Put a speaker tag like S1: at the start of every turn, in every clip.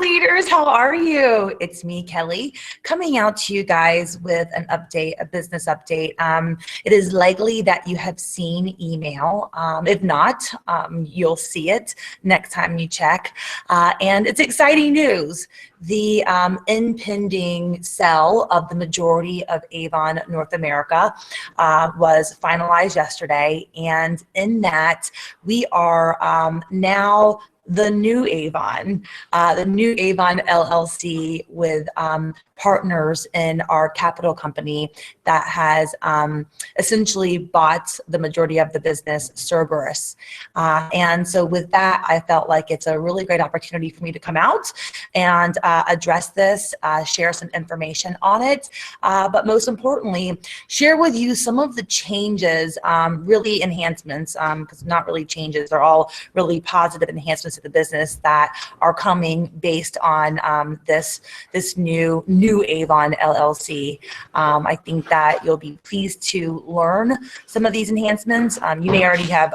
S1: leaders, how are you? It's me, Kelly, coming out to you guys with an update, a business update. It is likely that you have seen email. If not, you'll see it next time you check. And it's exciting news. The impending sale of the majority of Avon North America was finalized yesterday. And in that, we are now the new Avon LLC with partners in our capital company that has essentially bought the majority of the business, Cerberus. And so with that, I felt like it's a really great opportunity for me to come out and address this, share some information on it, but most importantly, share with you some of the changes, really enhancements, because not really changes, they're all really positive enhancements to the business that are coming based on this new Avon LLC. I think that you'll be pleased to learn some of these enhancements. You may already have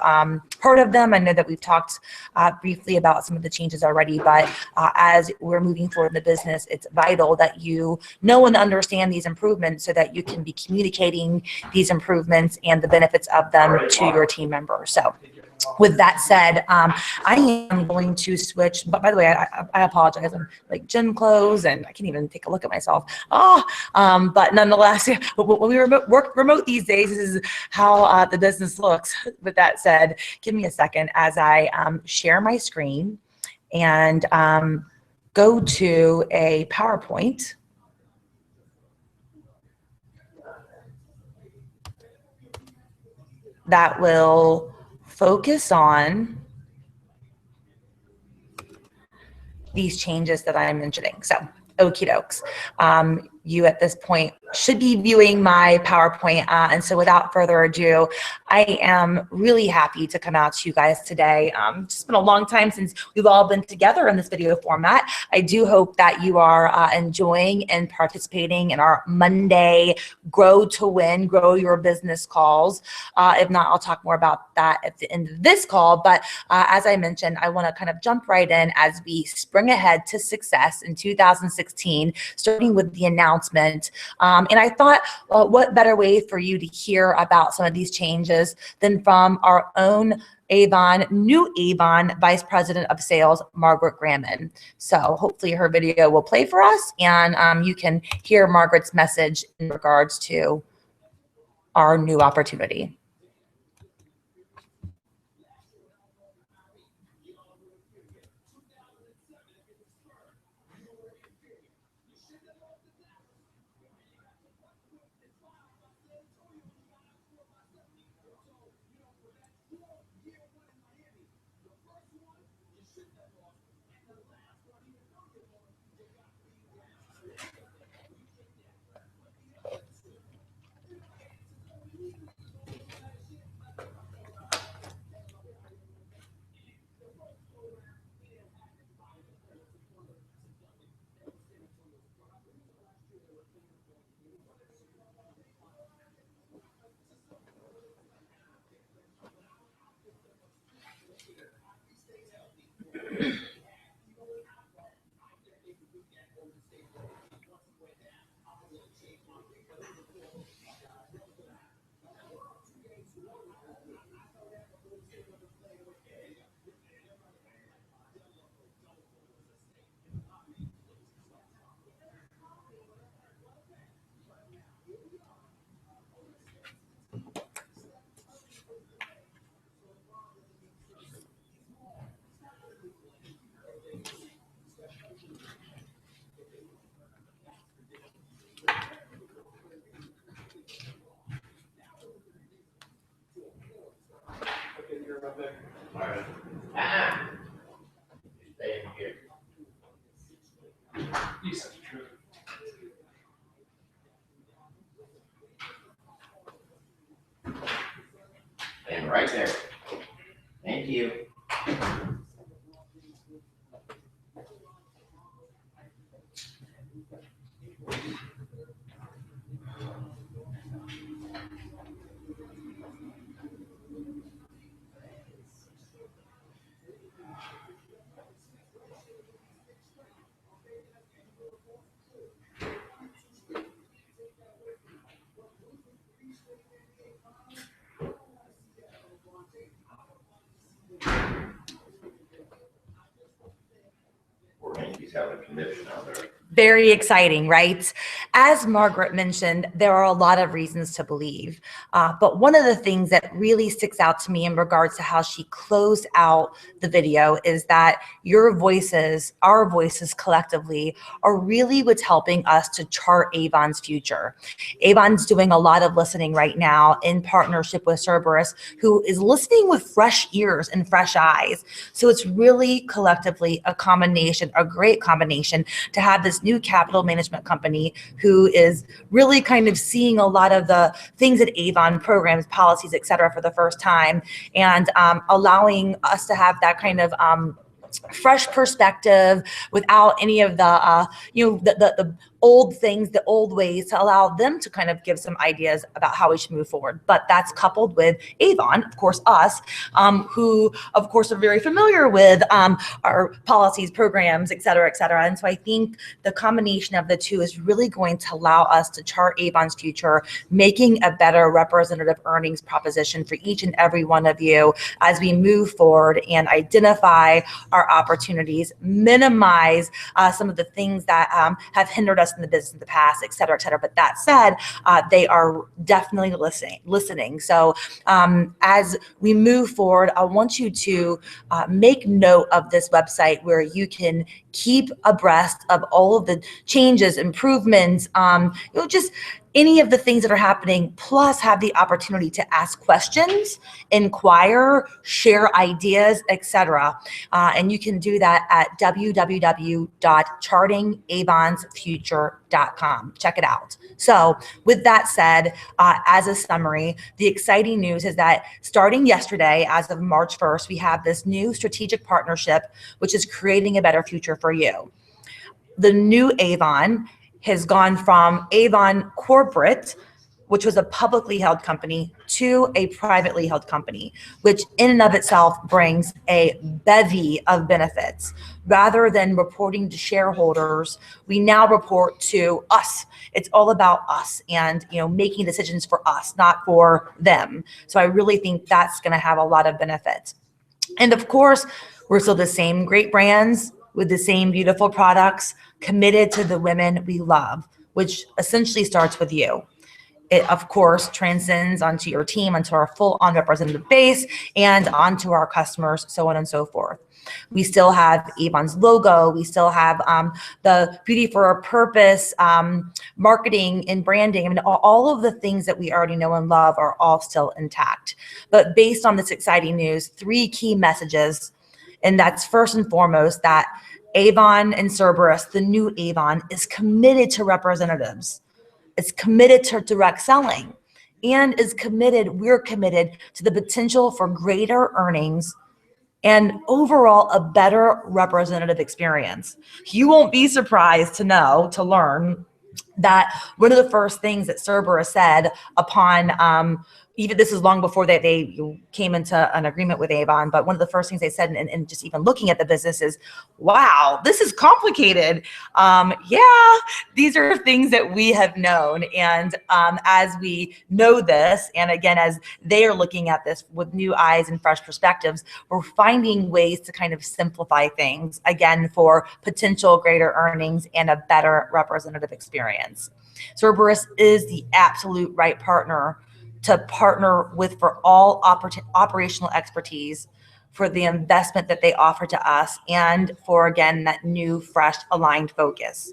S1: heard of them. I know that we've talked briefly about some of the changes already, but as we're moving forward in the business, it's vital that you know and understand these improvements so that you can be communicating these improvements and the benefits of them to your team members. So with that said, I am going to switch, but by the way, I apologize. I'm like gym clothes and I can't even take a look at myself. But nonetheless, when we work remote these days, this is how the business looks. With that said, give me a second as I share my screen and go to a PowerPoint. That will focus on these changes that I'm mentioning. So, okie dokes. You at this point should be viewing my PowerPoint. And so without further ado, I am really happy to come out to you guys today. It's been a long time since we've all been together in this video format. I do hope that you are enjoying and participating in our Monday Grow to Win, Grow Your Business calls. If not, I'll talk more about that at the end of this call. But as I mentioned, I want to kind of jump right in as we spring ahead to success in 2016, starting with the announcement. And I thought, well, what better way for you to hear about some of these changes than from our own new Avon Vice President of Sales, Margaret Graman. So hopefully her video will play for us and you can hear Margaret's message in regards to our new opportunity.
S2: And right there. Thank you. companies have a commission on their.
S1: Very exciting, right? As Margaret mentioned, there are a lot of reasons to believe. But one of the things that really sticks out to me in regards to how she closed out the video is that your voices, our voices collectively, are really what's helping us to chart Avon's future. Avon's doing a lot of listening right now in partnership with Cerberus, who is listening with fresh ears and fresh eyes. So it's really collectively a combination, a great combination, to have this new capital management company who is really kind of seeing a lot of the things that Avon programs, policies, et cetera, for the first time, and allowing us to have that kind of fresh perspective without any of the the old things, the old ways, to allow them to kind of give some ideas about how we should move forward. But that's coupled with Avon, of course, us, who of course are very familiar with our policies, programs, et cetera, et cetera. And so I think the combination of the two is really going to allow us to chart Avon's future, making a better representative earnings proposition for each and every one of you as we move forward and identify our opportunities, minimize some of the things that have hindered us in the business in the past, et cetera, et cetera. But that said, they are definitely listening. So as we move forward, I want you to make note of this website where you can keep abreast of all of the changes, improvements, just any of the things that are happening, plus have the opportunity to ask questions, inquire, share ideas, etc. And you can do that at www.chartingavonsfuture.com. Check it out. So with that said, as a summary, the exciting news is that starting yesterday, as of March 1st, we have this new strategic partnership, which is creating a better future for you. The new Avon has gone from Avon Corporate, which was a publicly held company, to a privately held company, which in and of itself brings a bevy of benefits. Rather than reporting to shareholders, we now report to us. It's all about us and making decisions for us, not for them. So I really think that's going to have a lot of benefits. And of course, we're still the same great brands with the same beautiful products, committed to the women we love, which essentially starts with you. It, of course, transcends onto your team, onto our full-on representative base, and onto our customers, so on and so forth. We still have Avon's logo. We still have the Beauty for a Purpose, marketing and branding. I mean, all of the things that we already know and love are all still intact. But based on this exciting news, 3 key messages, and that's first and foremost that Avon and Cerberus, the new Avon, is committed to representatives. It's committed to direct selling, and we're committed to the potential for greater earnings and overall a better representative experience. You won't be surprised to learn that one of the first things that Cerberus said upon even this is long before they came into an agreement with Avon, but one of the first things they said, and just even looking at the business, is, wow, this is complicated. Yeah, these are things that we have known. And as we know this, and again, as they are looking at this with new eyes and fresh perspectives, we're finding ways to kind of simplify things, again, for potential greater earnings and a better representative experience. Cerberus is the absolute right partner to partner with for all operational expertise, for the investment that they offer to us, and for, again, that new, fresh, aligned focus.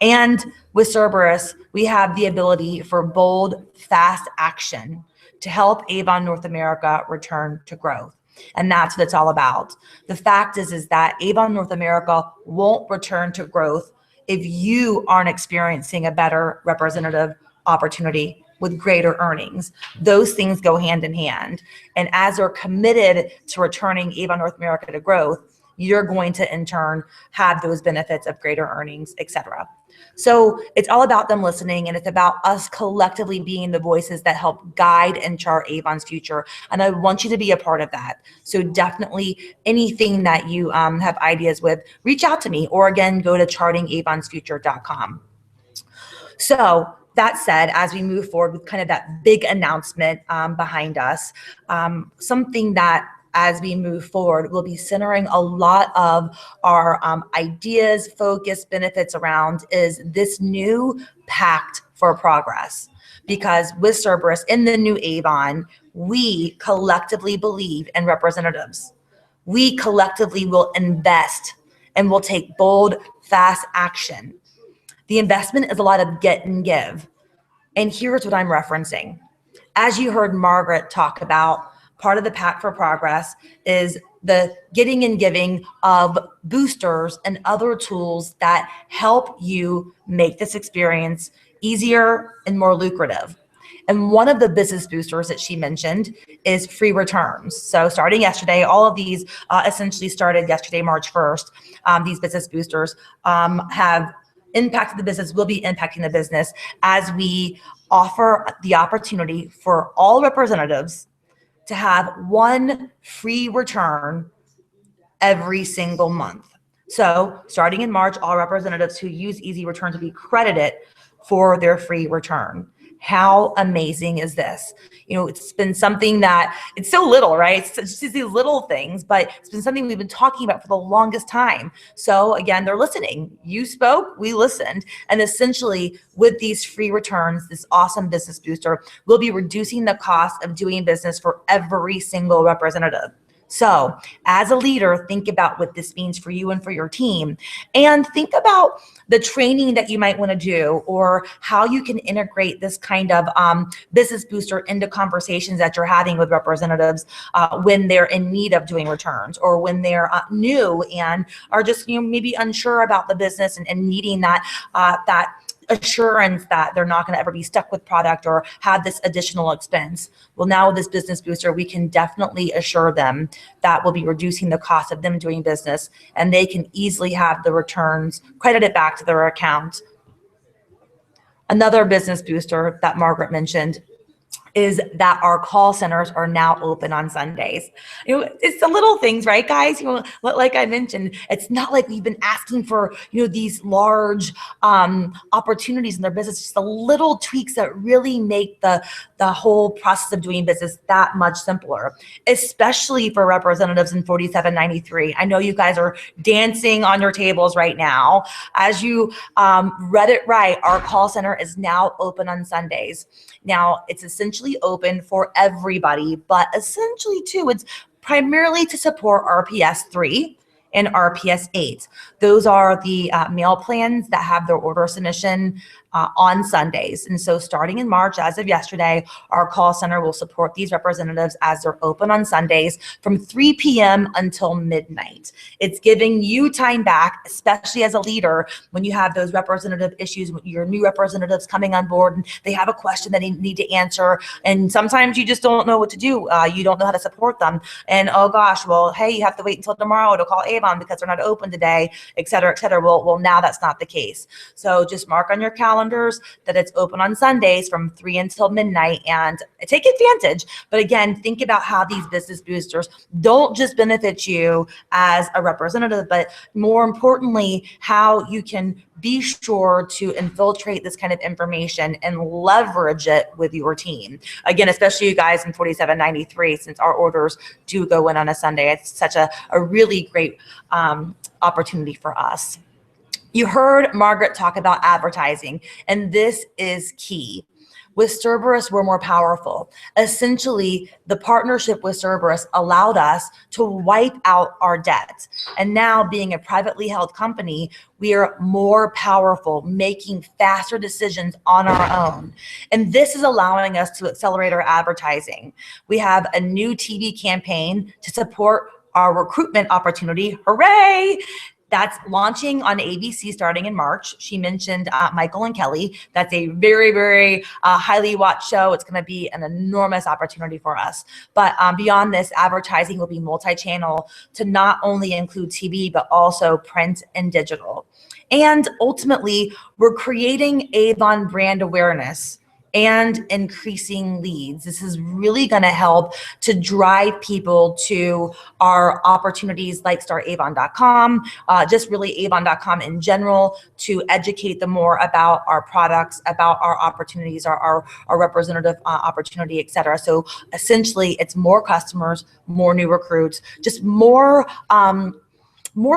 S1: And with Cerberus, we have the ability for bold, fast action to help Avon North America return to growth. And that's what it's all about. The fact is that Avon North America won't return to growth if you aren't experiencing a better representative opportunity with greater earnings. Those things go hand in hand. And as they're committed to returning Avon North America to growth, you're going to in turn have those benefits of greater earnings, et cetera. So it's all about them listening, and it's about us collectively being the voices that help guide and chart Avon's future. And I want you to be a part of that. So definitely anything that you have ideas with, reach out to me, or again, go to chartingavonsfuture.com. So that said, as we move forward with kind of that big announcement behind us, something that as we move forward, we'll be centering a lot of our ideas, focus, benefits around is this new pact for progress. Because with Cerberus in the new Avon, we collectively believe in representatives. We collectively will invest and will take bold, fast action. The investment is a lot of get and give. And here's what I'm referencing. As you heard Margaret talk about, part of the Pact for Progress is the getting and giving of boosters and other tools that help you make this experience easier and more lucrative. And one of the business boosters that she mentioned is free returns. So starting yesterday, all of these essentially started yesterday, March 1st. These business boosters have impacted the business, will be impacting the business as we offer the opportunity for all representatives to have one free return every single month. So starting in March, all representatives who use Easy Returns will be credited for their free return. How amazing is this? You know, it's been something that it's so little, right? It's just these little things, but it's been something we've been talking about for the longest time. So again, they're listening. You spoke, we listened. And essentially with these free returns, this awesome business booster will be reducing the cost of doing business for every single representative. So as a leader, think about what this means for you and for your team, and think about the training that you might want to do or how you can integrate this kind of business booster into conversations that you're having with representatives when they're in need of doing returns or when they're new and are just, you know, maybe unsure about the business and needing that assurance that they're not going to ever be stuck with product or have this additional expense. Well, now with this business booster, we can definitely assure them that we'll be reducing the cost of them doing business, and they can easily have the returns credited back to their account. Another business booster that Margaret mentioned is that our call centers are now open on Sundays. You know, it's the little things, right, guys? You know, like I mentioned, it's not like we've been asking for, you know, these large opportunities in their business. Just the little tweaks that really make the whole process of doing business that much simpler, especially for representatives in 4793. I know you guys are dancing on your tables right now. As you read it right, our call center is now open on Sundays. Now, it's essentially open for everybody, but essentially too, it's primarily to support RPS 3 and RPS 8. Those are the mail plans that have their order submission on Sundays. And so starting in March, as of yesterday, our call center will support these representatives as they're open on Sundays from 3 p.m. until midnight. It's giving you time back, especially as a leader, when you have those representative issues, when your new representatives coming on board and they have a question that they need to answer. And sometimes you just don't know what to do. You don't know how to support them. And oh gosh, well, hey, you have to wait until tomorrow to call Avon because they're not open today, et cetera, et cetera. Well, now that's not the case. So just mark on your calendar that it's open on Sundays from 3 until midnight and take advantage. But again, think about how these business boosters don't just benefit you as a representative, but more importantly, how you can be sure to infiltrate this kind of information and leverage it with your team. Again, especially you guys in 4793, since our orders do go in on a Sunday. It's such a really great opportunity for us. You heard Margaret talk about advertising, and this is key. With Cerberus, we're more powerful. Essentially, the partnership with Cerberus allowed us to wipe out our debt. And now, being a privately held company, we are more powerful, making faster decisions on our own. And this is allowing us to accelerate our advertising. We have a new TV campaign to support our recruitment opportunity. Hooray! That's launching on ABC starting in March. She mentioned Michael and Kelly. That's a very, very highly watched show. It's going to be an enormous opportunity for us. But beyond this, advertising will be multi-channel to not only include TV, but also print and digital. And ultimately, we're creating Avon brand awareness and increasing leads. This is really going to help to drive people to our opportunities like startavon.com, just really avon.com in general, to educate them more about our products, about our opportunities, our representative opportunity, et cetera. So essentially, it's more customers, more new recruits, just more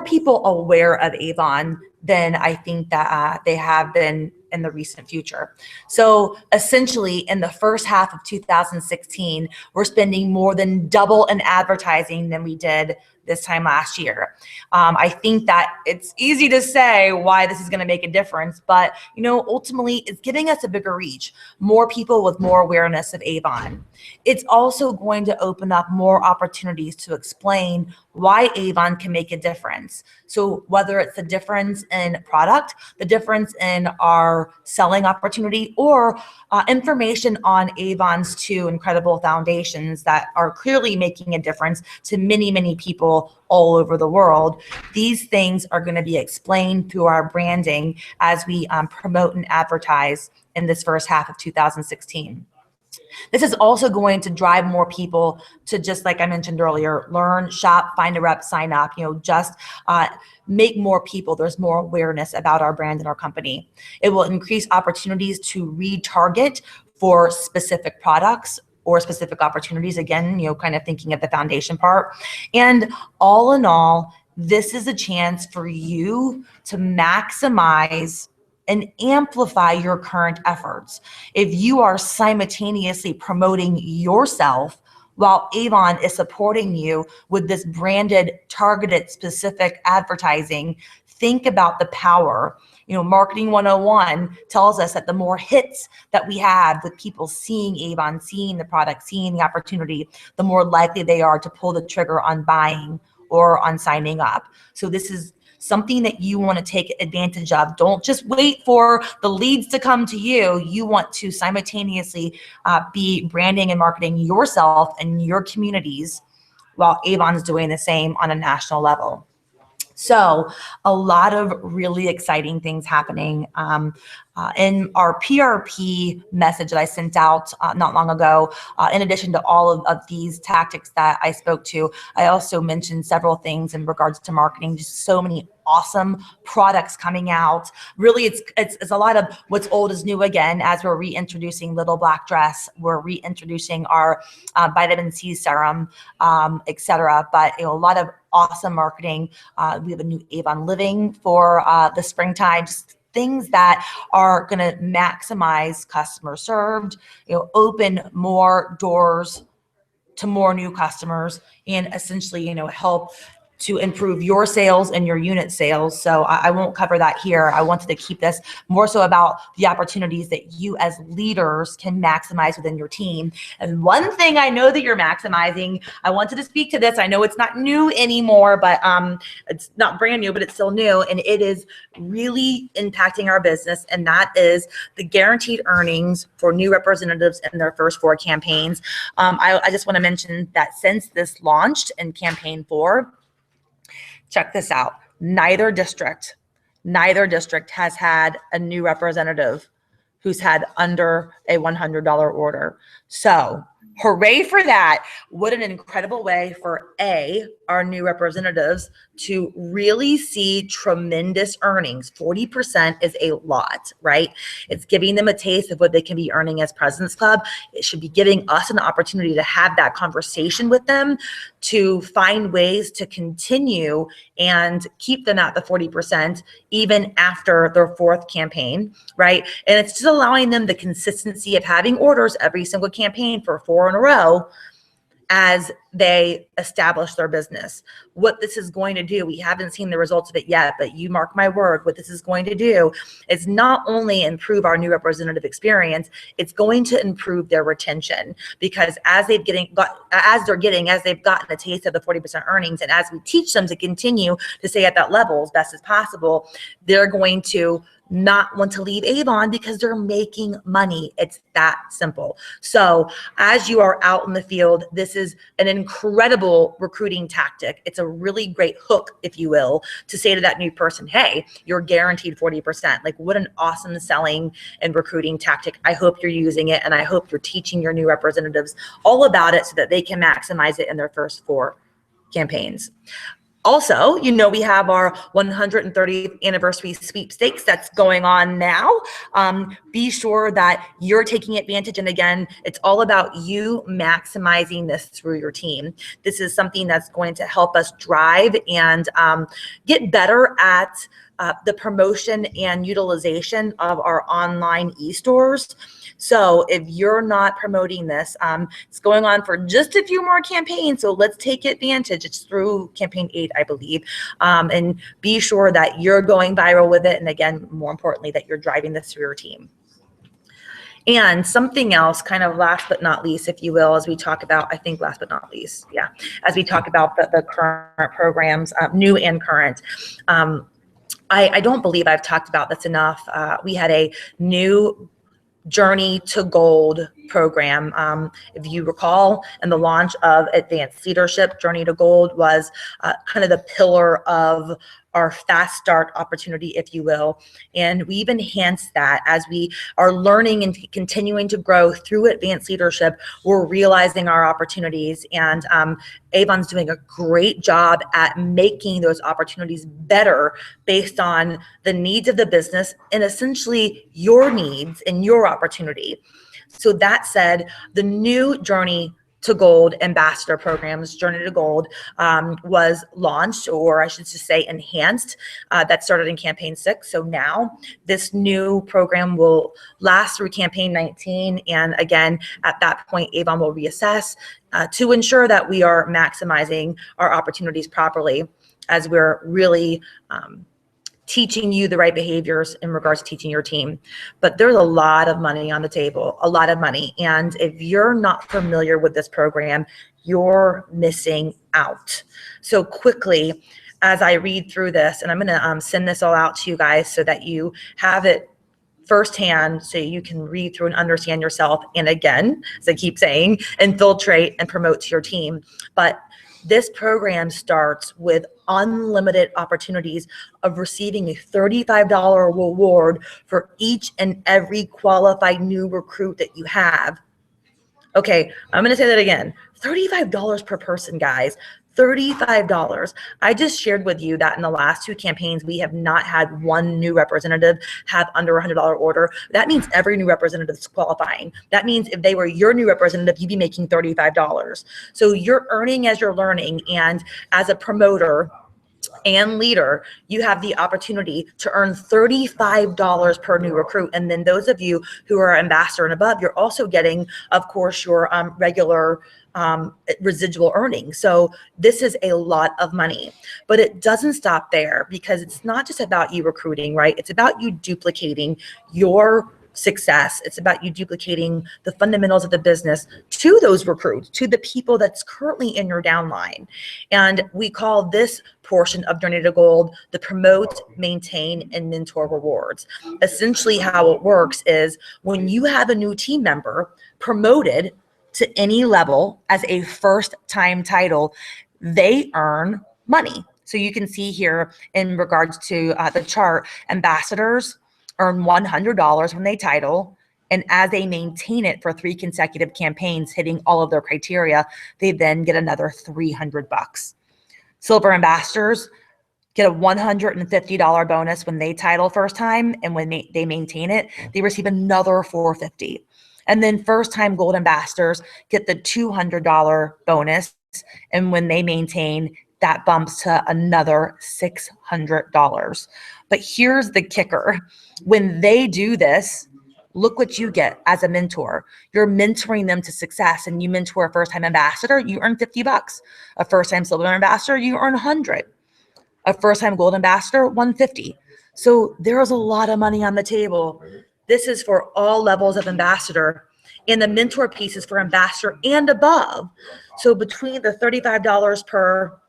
S1: people aware of Avon than I think that they have been in the recent future. So essentially, in the first half of 2016, we're spending more than double in advertising than we did this time last year. I think that it's easy to say why this is going to make a difference, but ultimately, it's giving us a bigger reach, more people with more awareness of Avon. It's also going to open up more opportunities to explain why Avon can make a difference. So whether it's the difference in product, the difference in our selling opportunity, or information on Avon's 2 incredible foundations that are clearly making a difference to many, many people all over the world, these things are going to be explained through our branding as we promote and advertise in this first half of 2016. This is also going to drive more people to, just like I mentioned earlier, learn, shop, find a rep, sign up, just make more people. There's more awareness about our brand and our company. It will increase opportunities to retarget for specific products or specific opportunities. Again, kind of thinking of the foundation part. And all in all, this is a chance for you to maximize and amplify your current efforts. If you are simultaneously promoting yourself while Avon is supporting you with this branded, targeted, specific advertising, think about the power. Marketing 101 tells us that the more hits that we have with people seeing Avon, seeing the product, seeing the opportunity, the more likely they are to pull the trigger on buying or on signing up. So this is something that you want to take advantage of. Don't just wait for the leads to come to you. You want to simultaneously be branding and marketing yourself and your communities while Avon is doing the same on a national level. So a lot of really exciting things happening. In our PRP message that I sent out not long ago, in addition to all of these tactics that I spoke to, I also mentioned several things in regards to marketing, just so many awesome products coming out. Really, it's a lot of what's old is new again, as we're reintroducing Little Black Dress, we're reintroducing our vitamin C serum, etc. But a lot of awesome marketing. We have a new Avon Living for the springtime. Just things that are going to maximize customer served, open more doors to more new customers, and essentially, help to improve your sales and your unit sales. So I won't cover that here. I wanted to keep this more so about the opportunities that you as leaders can maximize within your team. And one thing I know that you're maximizing, I wanted to speak to this. I know it's not new anymore, but it's not brand new, but it's still new. And it is really impacting our business. And that is the guaranteed earnings for new representatives in their first 4 campaigns. I just want to mention that since this launched in campaign 4, check this out. Neither district has had a new representative who's had under a $100 order. So hooray for that. What an incredible way for our new representatives to really see tremendous earnings. 40% is a lot, right? It's giving them a taste of what they can be earning as President's Club. It should be giving us an opportunity to have that conversation with them, to find ways to continue and keep them at the 40% even after their 4th campaign, right? And it's just allowing them the consistency of having orders every single campaign for 4 in a row as they establish their business. What this is going to do, we haven't seen the results of it yet, but you mark my word, what this is going to do is not only improve our new representative experience, it's going to improve their retention, because as they've gotten a taste of the 40% earnings, and as we teach them to continue to stay at that level as best as possible, they're going to not want to leave Avon because they're making money. It's that simple. So as you are out in the field, this is an incredible recruiting tactic. It's a really great hook, if you will, to say to that new person, hey, you're guaranteed 40%. Like, what an awesome selling and recruiting tactic. I hope you're using it, and I hope you're teaching your new representatives all about it so that they can maximize it in their first 4 campaigns. Also, we have our 130th anniversary sweepstakes that's going on now. Be sure that you're taking advantage. And again, it's all about you maximizing this through your team. This is something that's going to help us drive and get better at the promotion and utilization of our online e-stores. So if you're not promoting this, it's going on for just a few more campaigns. So let's take advantage. It's through campaign 8, I believe. And be sure that you're going viral with it. And again, more importantly, that you're driving this through your team. And something else, kind of last but not least, if you will, as we talk about, I think last but not least, yeah, as we talk about the current programs, new and current. I don't believe I've talked about this enough. We had a new Journey to Gold program. If you recall, in the launch of Advanced Leadership, Journey to Gold was kind of the pillar of our fast start opportunity, if you will. And we've enhanced that as we are learning and continuing to grow through Advanced Leadership. We're realizing our opportunities, and Avon's doing a great job at making those opportunities better based on the needs of the business and essentially your needs and your opportunity. So that said, the new Journey to Gold ambassador programs, Journey to Gold, was launched, or I should just say enhanced. That started in campaign 6. So now this new program will last through campaign 19. And again, at that point, Avon will reassess to ensure that we are maximizing our opportunities properly as we're really teaching you the right behaviors in regards to teaching your team. But there's a lot of money on the table, a lot of money. And if you're not familiar with this program, you're missing out. So quickly, as I read through this, and I'm gonna send this all out to you guys so that you have it firsthand, so you can read through and understand yourself. And again, as I keep saying, infiltrate and promote to your team. But this program starts with unlimited opportunities of receiving a $35 reward for each and every qualified new recruit that you have. Okay, I'm going to say that again. $35 per person, guys. $35. I just shared with you that in the last 2 campaigns, we have not had one new representative have under $100 order. That means every new representative is qualifying. That means if they were your new representative, you'd be making $35. So you're earning as you're learning. And as a promoter and leader, you have the opportunity to earn $35 per new recruit. And then those of you who are ambassador and above, you're also getting, of course, your regular residual earnings. So this is a lot of money, but it doesn't stop there, because it's not just about you recruiting, right? It's about you duplicating your success. It's about you duplicating the fundamentals of the business to those recruits, to the people that's currently in your downline. And we call this portion of Journey to Gold the promote, maintain, and mentor rewards. Essentially how it works is when you have a new team member promoted to any level as a first-time title, they earn money. So you can see here in regards to the chart, ambassadors earn $100 when they title, and as they maintain it for 3 consecutive campaigns, hitting all of their criteria, they then get another $300. Silver ambassadors get a $150 bonus when they title first time, and when they maintain it, they receive another $450. And then first-time gold ambassadors get the $200 bonus, and when they maintain, that bumps to another $600. But here's the kicker. When they do this, look what you get as a mentor. You're mentoring them to success, and you mentor a first-time ambassador, you earn $50. A first-time silver ambassador, you earn $100. A first-time gold ambassador, $150. So there's a lot of money on the table. This is for all levels of ambassador, and the mentor piece is for ambassador and above. So between the $35 per,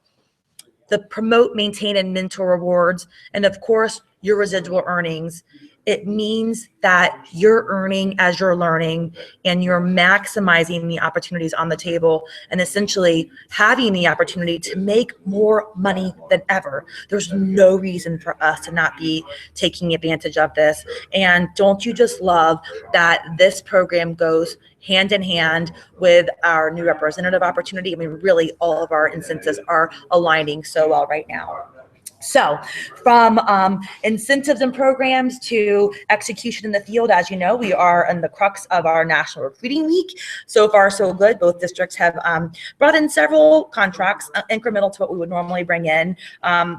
S1: the promote, maintain, and mentor rewards, and of course, your residual earnings, It means that you're earning as you're learning, and you're maximizing the opportunities on the table, and essentially having the opportunity to make more money than ever. There's no reason for us to not be taking advantage of this. And don't you just love that this program goes hand in hand with our new representative opportunity? I mean, really, all of our incentives are aligning so well right now. So from incentives and programs to execution in the field, as you know, we are in the crux of our National Recruiting Week. So far, so good. Both districts have brought in several contracts incremental to what we would normally bring in.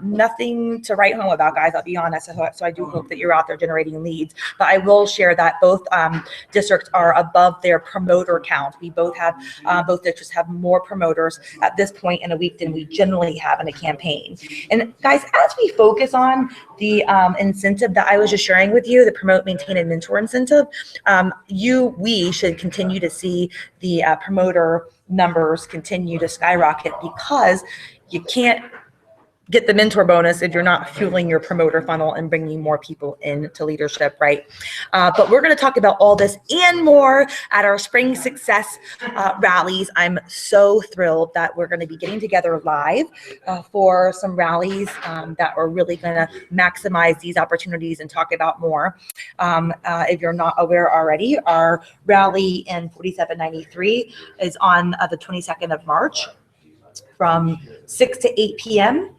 S1: Nothing to write home about, guys, I'll be honest. So I do hope that you're out there generating leads. But I will share that both districts are above their promoter count. We both districts have more promoters at this point in a week than we generally have in a campaign. And guys, as we focus on the incentive that I was just sharing with you, the promote, maintain, and mentor incentive, we should continue to see the promoter numbers continue to skyrocket, because you can't get the mentor bonus if you're not fueling your promoter funnel and bringing more people into leadership, right? But we're going to talk about all this and more at our Spring Success rallies. I'm so thrilled that we're going to be getting together live for some rallies that are really going to maximize these opportunities and talk about more. If you're not aware already, our rally in 4793 is on the 22nd of March from 6 to 8 p.m.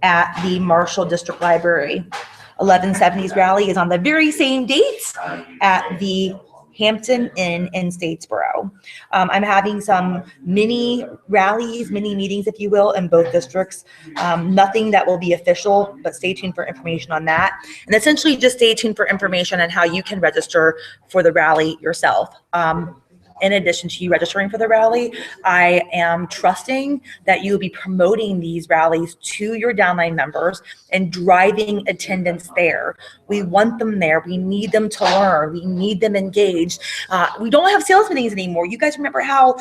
S1: at the Marshall District Library. 1170's rally is on the very same dates at the Hampton Inn in Statesboro. I'm having some mini rallies, mini meetings, if you will, in both districts. Nothing that will be official, but stay tuned for information on that. And essentially just stay tuned for information on how you can register for the rally yourself. In addition to you registering for the rally, I am trusting that you'll be promoting these rallies to your downline members and driving attendance there. We want them there. We need them to learn. We need them engaged. We don't have sales meetings anymore. You guys remember how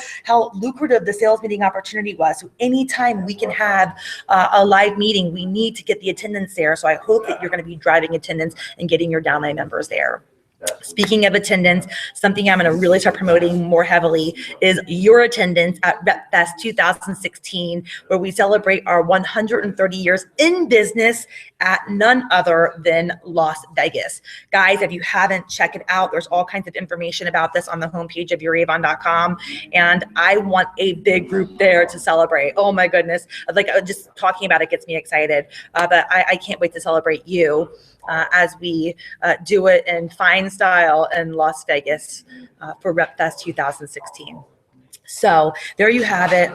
S1: lucrative the sales meeting opportunity was. So anytime we can have a live meeting, we need to get the attendance there. So I hope that you're going to be driving attendance and getting your downline members there. Speaking of attendance, something I'm going to really start promoting more heavily is your attendance at Rep Fest 2016, where we celebrate our 130 years in business at none other than Las Vegas. Guys, if you haven't, check it out. There's all kinds of information about this on the homepage of youravon.com, and I want a big group there to celebrate. Oh my goodness. Like, just talking about it gets me excited, but I can't wait to celebrate you. As we do it in fine style in Las Vegas for Rep Fest 2016. So there you have it.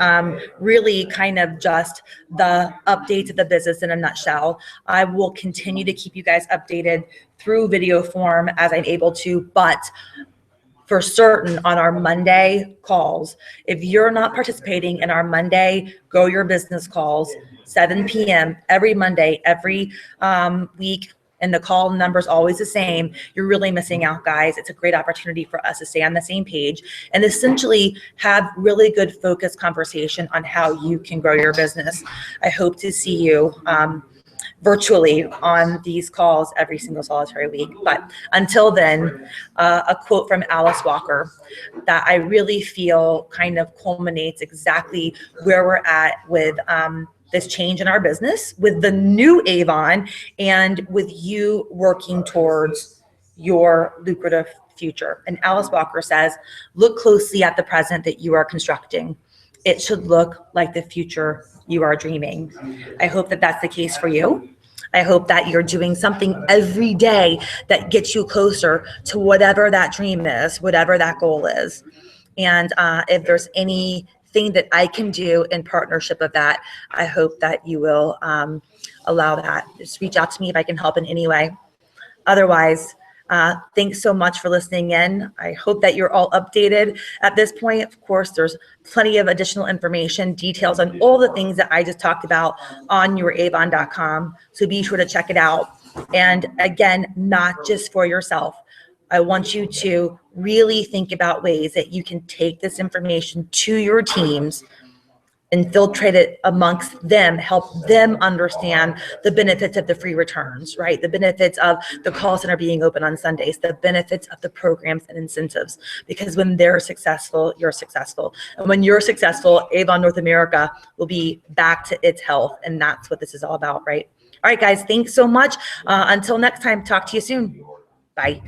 S1: Really kind of just the updates of the business in a nutshell. I will continue to keep you guys updated through video form as I'm able to, but for certain on our Monday calls, if you're not participating in our Monday Grow Your Business calls, 7 p.m. every Monday, every week, and the call number is always the same, you're really missing out, guys. It's a great opportunity for us to stay on the same page and essentially have really good focused conversation on how you can grow your business. I hope to see you virtually on these calls every single solitary week. But until then, a quote from Alice Walker that I really feel kind of culminates exactly where we're at with this change in our business, with the new Avon, and with you working towards your lucrative future. And Alice Walker says, look closely at the present that you are constructing. It should look like the future you are dreaming. I hope that that's the case for you. I hope that you're doing something every day that gets you closer to whatever that dream is, whatever that goal is. And if there's anything that I can do in partnership of that, I hope that you will allow that. Just reach out to me if I can help in any way. Otherwise, thanks so much for listening in. I hope that you're all updated at this point. Of course, there's plenty of additional information, details on all the things that I just talked about on youravon.com. So be sure to check it out. And again, not just for yourself. I want you to really think about ways that you can take this information to your teams infiltrate it amongst them, help them understand the benefits of the free returns, right? The benefits of the call center being open on Sundays, the benefits of the programs and incentives. Because when they're successful, you're successful. And when you're successful, Avon North America will be back to its health. And that's what this is all about, right? All right, guys, thanks so much. Until next time, talk to you soon. Bye.